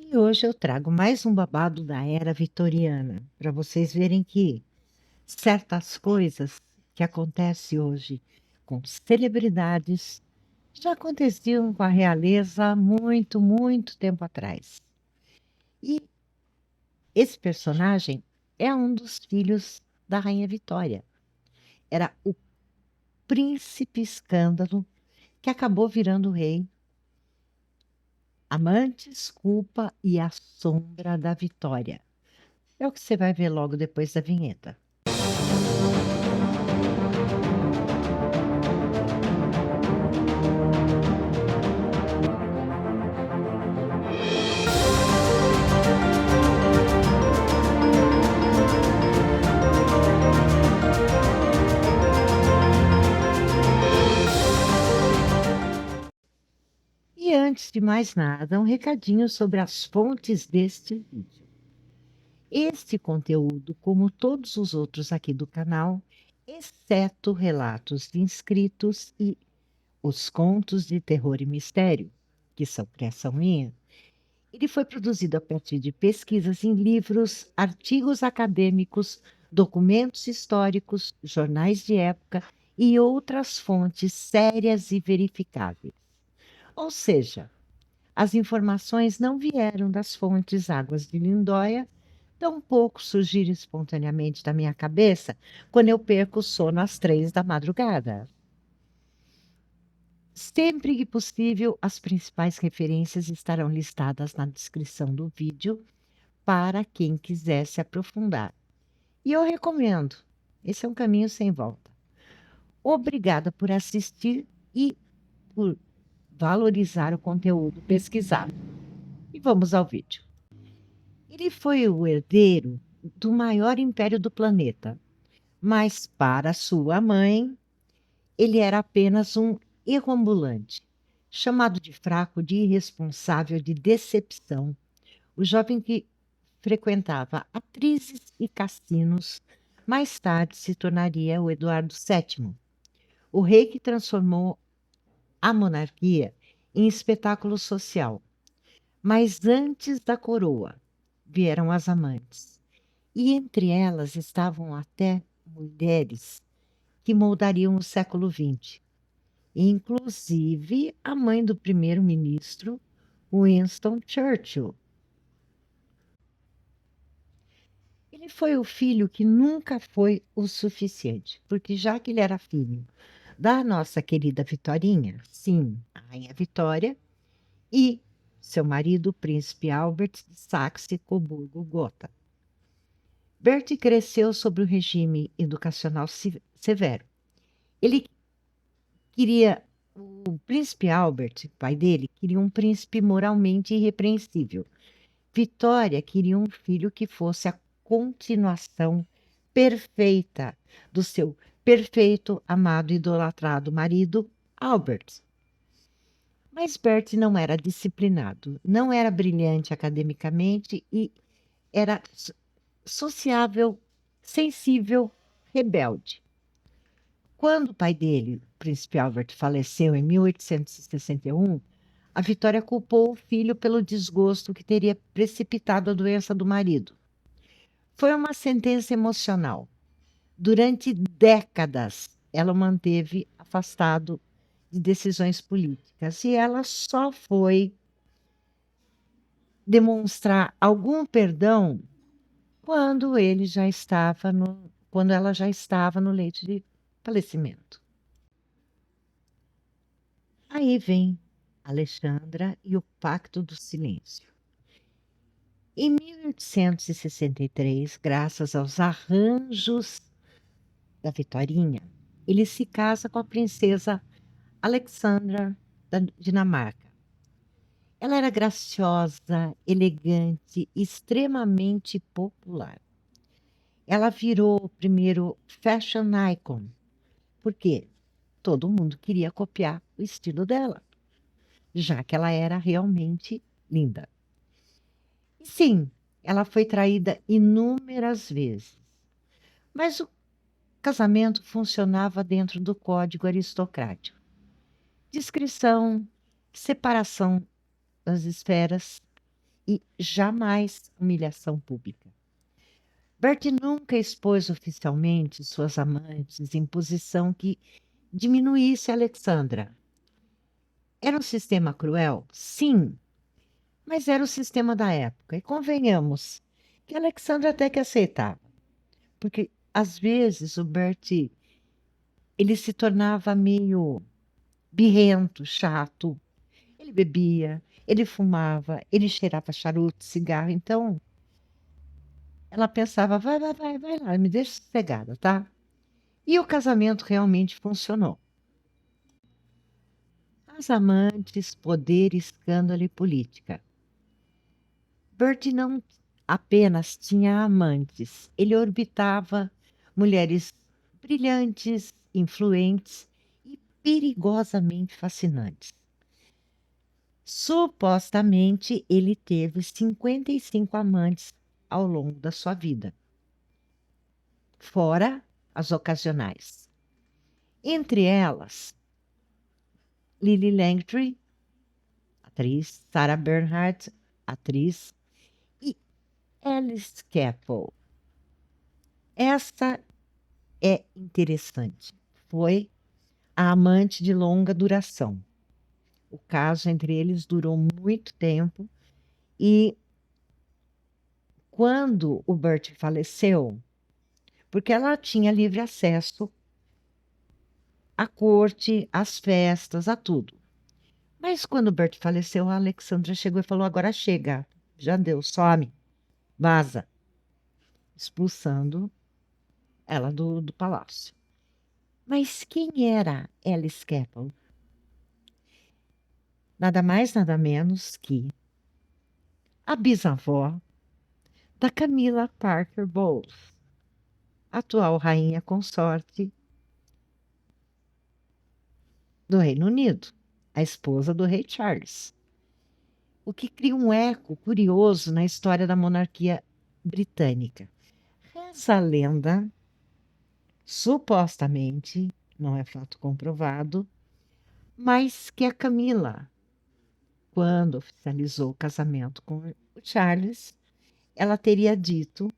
E hoje eu trago mais um babado da era vitoriana, para vocês verem que certas coisas que acontecem hoje com celebridades já aconteciam com a realeza há muito, muito tempo atrás. E esse personagem é um dos filhos da Rainha Vitória. Era o príncipe escândalo que acabou virando rei, amantes, culpa e a sombra da Vitória. É o que você vai ver logo depois da vinheta. E antes de mais nada, um recadinho sobre as fontes deste vídeo. Este conteúdo, como todos os outros aqui do canal, exceto relatos de inscritos e os contos de terror e mistério, que são criação minha, ele foi produzido a partir de pesquisas em livros, artigos acadêmicos, documentos históricos, jornais de época e outras fontes sérias e verificáveis. Ou seja, as informações não vieram das fontes Águas de Lindóia, tampouco surgiram espontaneamente da minha cabeça quando eu perco o sono às 3 da madrugada. Sempre que possível, as principais referências estarão listadas na descrição do vídeo para quem quiser se aprofundar. E eu recomendo, esse é um caminho sem volta. Obrigada por assistir e por valorizar o conteúdo pesquisado. E vamos ao vídeo. Ele foi o herdeiro do maior império do planeta, mas para sua mãe, ele era apenas um erro ambulante, chamado de fraco, de irresponsável, de decepção. O jovem que frequentava atrizes e cassinos, mais tarde se tornaria o Eduardo VII, o rei que transformou a monarquia em espetáculo social. Mas antes da coroa vieram as amantes, e entre elas estavam até mulheres que moldariam o século XX, inclusive a mãe do primeiro-ministro Winston Churchill. Ele foi o filho que nunca foi o suficiente, porque já que ele era filho da nossa querida Vitorinha, sim, a Rainha Vitória, e seu marido, o príncipe Albert de Saxe-Coburgo-Gotha. Bertie cresceu sob o regime educacional severo. Ele queria, o príncipe Albert, pai dele, queria um príncipe moralmente irrepreensível. Vitória queria um filho que fosse a continuação perfeita do seu perfeito, amado e idolatrado marido, Albert. Mas Bert não era disciplinado, não era brilhante academicamente e era sociável, sensível, rebelde. Quando o pai dele, o príncipe Albert, faleceu em 1861, a Vitória culpou o filho pelo desgosto que teria precipitado a doença do marido. Foi uma sentença emocional. Durante décadas, ela o manteve afastado de decisões políticas e ela só foi demonstrar algum perdão quando ela já estava no leito de falecimento. Aí vem Alexandra e o Pacto do Silêncio. Em 1863, graças aos arranjos da Vitorinha, ele se casa com a princesa Alexandra da Dinamarca. Ela era graciosa, elegante, extremamente popular. Ela virou o primeiro fashion icon, porque todo mundo queria copiar o estilo dela, já que ela era realmente linda. E sim, ela foi traída inúmeras vezes, mas o casamento funcionava dentro do código aristocrático. Discrição, separação das esferas e jamais humilhação pública. Bertie nunca expôs oficialmente suas amantes em posição que diminuísse Alexandra. Era um sistema cruel? Sim, mas era o sistema da época. E convenhamos que Alexandra até que aceitava, porque às vezes o Bertie ele se tornava meio birrento, chato. Ele bebia, ele fumava, ele cheirava charuto, cigarro. Então ela pensava, vai lá, me deixa sossegada, tá? E o casamento realmente funcionou. As amantes, poder, escândalo e política. Bertie não apenas tinha amantes, ele orbitava mulheres brilhantes, influentes e perigosamente fascinantes. Supostamente, ele teve 55 amantes ao longo da sua vida, fora as ocasionais. Entre elas, Lily Langtry, atriz, Sarah Bernhardt, atriz, e Alice Keppel. Essa é interessante. Foi a amante de longa duração. O caso entre eles durou muito tempo e quando o Bert faleceu, porque ela tinha livre acesso à corte, às festas, a tudo. Mas quando o Bert faleceu, a Alexandra chegou e falou: agora chega, já deu, some, vaza, expulsando ela do palácio. Mas quem era Alice Keppel? Nada mais, nada menos que a bisavó da Camilla Parker Bowles, atual rainha consorte do Reino Unido, a esposa do rei Charles. O que cria um eco curioso na história da monarquia britânica. Reza a lenda, supostamente, não é fato comprovado, mas que a Camila, quando oficializou o casamento com o Charles, ela teria dito,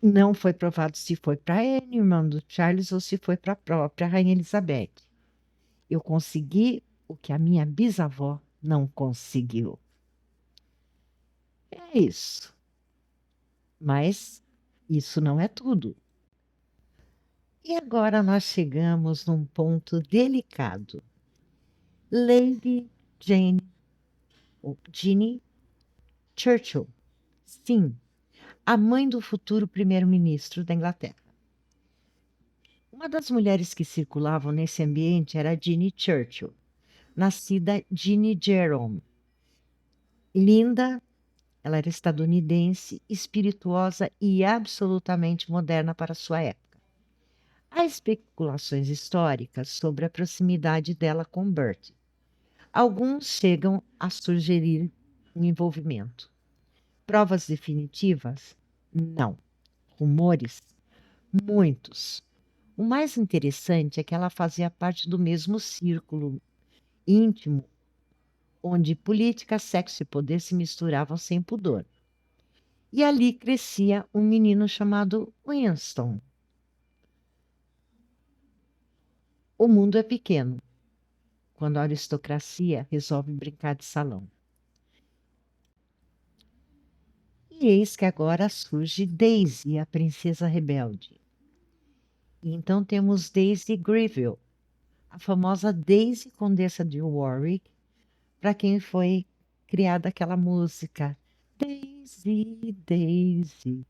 não foi provado se foi para ele, irmão do Charles, ou se foi para a própria Rainha Elizabeth. Eu consegui o que a minha bisavó não conseguiu. É isso. Mas isso não é tudo. E agora nós chegamos num ponto delicado. Lady Jane, ou Jeannie Churchill, sim, a mãe do futuro primeiro-ministro da Inglaterra. Uma das mulheres que circulavam nesse ambiente era Jeannie Churchill, nascida Jeannie Jerome. Linda, ela era estadunidense, espirituosa e absolutamente moderna para sua época. Há especulações históricas sobre a proximidade dela com Bertie. Alguns chegam a sugerir um envolvimento. Provas definitivas? Não. Rumores? Muitos. O mais interessante é que ela fazia parte do mesmo círculo íntimo, onde política, sexo e poder se misturavam sem pudor. E ali crescia um menino chamado Winston. O mundo é pequeno, quando a aristocracia resolve brincar de salão. E eis que agora surge Daisy, a princesa rebelde. E então temos Daisy Greville, a famosa Daisy Condessa de Warwick, para quem foi criada aquela música Daisy, Daisy.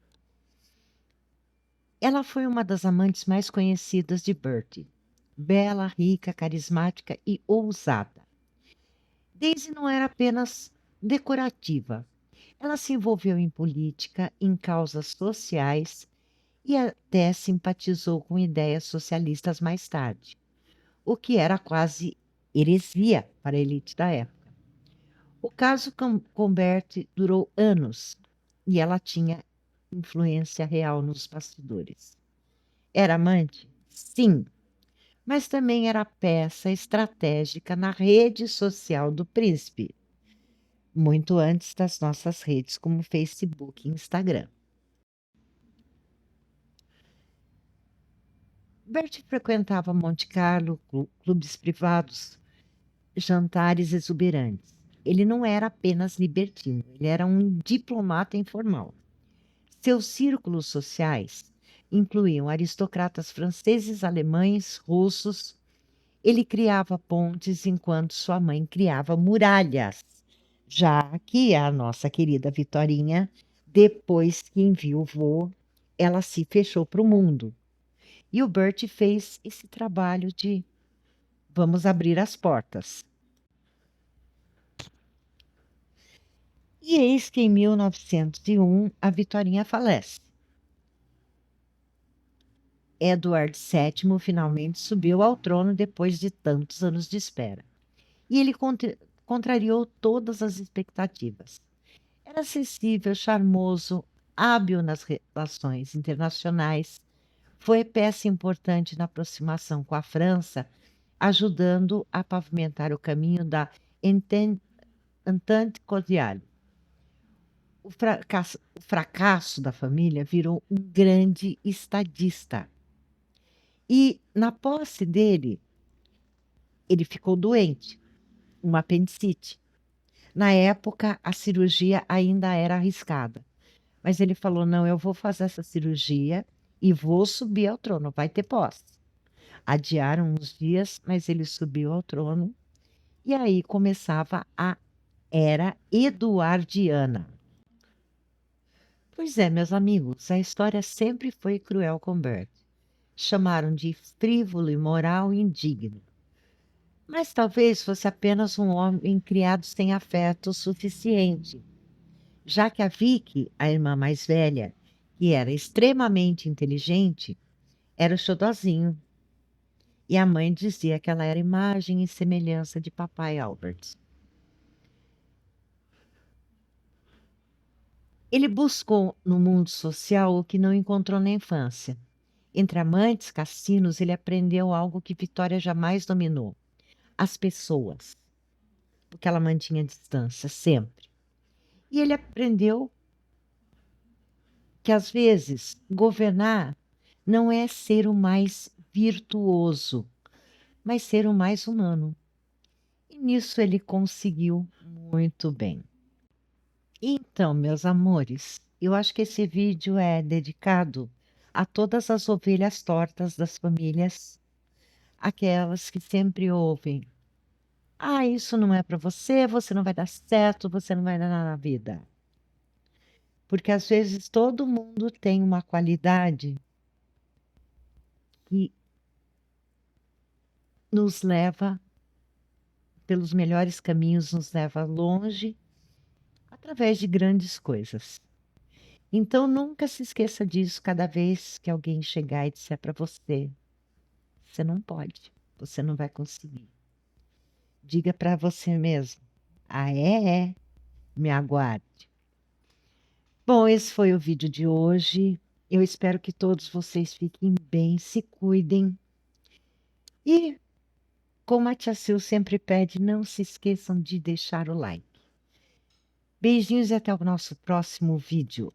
Ela foi uma das amantes mais conhecidas de Bertie. Bela, rica, carismática e ousada. Daisy não era apenas decorativa. Ela se envolveu em política, em causas sociais e até simpatizou com ideias socialistas mais tarde, o que era quase heresia para a elite da época. O caso com Bertie durou anos e ela tinha influência real nos bastidores. Era amante? Sim, mas também era peça estratégica na rede social do príncipe. muito antes das nossas redes como Facebook e Instagram. Bert frequentava Monte Carlo, clubes privados, jantares exuberantes. Ele não era apenas libertino, ele era um diplomata informal. Seus círculos sociais incluíam aristocratas franceses, alemães, russos. Ele criava pontes enquanto sua mãe criava muralhas, já que a nossa querida Vitorinha, depois que enviuvou, ela se fechou para o mundo. E o Bert fez esse trabalho de vamos abrir as portas. E eis que em 1901 a Vitorinha falece. Edward VII finalmente subiu ao trono depois de tantos anos de espera. E ele contrariou todas as expectativas. Era acessível, charmoso, hábil nas relações internacionais, foi peça importante na aproximação com a França, ajudando a pavimentar o caminho da Entente Cordiale. O fracasso da família virou um grande estadista. E na posse dele, ele ficou doente, uma apendicite. Na época, a cirurgia ainda era arriscada, mas ele falou: não, eu vou fazer essa cirurgia e vou subir ao trono, vai ter posse. Adiaram uns dias, mas ele subiu ao trono e aí começava a era eduardiana. Pois é, meus amigos, a história sempre foi cruel com Bert. Chamaram de frívolo, imoral e indigno. Mas talvez fosse apenas um homem criado sem afeto suficiente, já que a Vicky, a irmã mais velha, que era extremamente inteligente, era o xodozinho. E a mãe dizia que ela era imagem e semelhança de papai Albert. Ele buscou no mundo social o que não encontrou na infância. Entre amantes, cassinos, ele aprendeu algo que Vitória jamais dominou: as pessoas, porque ela mantinha distância sempre. E ele aprendeu que, às vezes, governar não é ser o mais virtuoso, mas ser o mais humano. E nisso ele conseguiu muito bem. Então, meus amores, eu acho que esse vídeo é dedicado a todas as ovelhas tortas das famílias, aquelas que sempre ouvem: ah, isso não é para você, você não vai dar certo, você não vai dar nada na vida. Porque às vezes todo mundo tem uma qualidade que nos leva pelos melhores caminhos, nos leva longe através de grandes coisas. Então nunca se esqueça disso cada vez que alguém chegar e disser para você: você não pode, você não vai conseguir. Diga para você mesmo: ah, é, me aguarde. Bom, esse foi o vídeo de hoje. Eu espero que todos vocês fiquem bem, se cuidem. E, como a tia Sil sempre pede, não se esqueçam de deixar o like. Beijinhos e até o nosso próximo vídeo.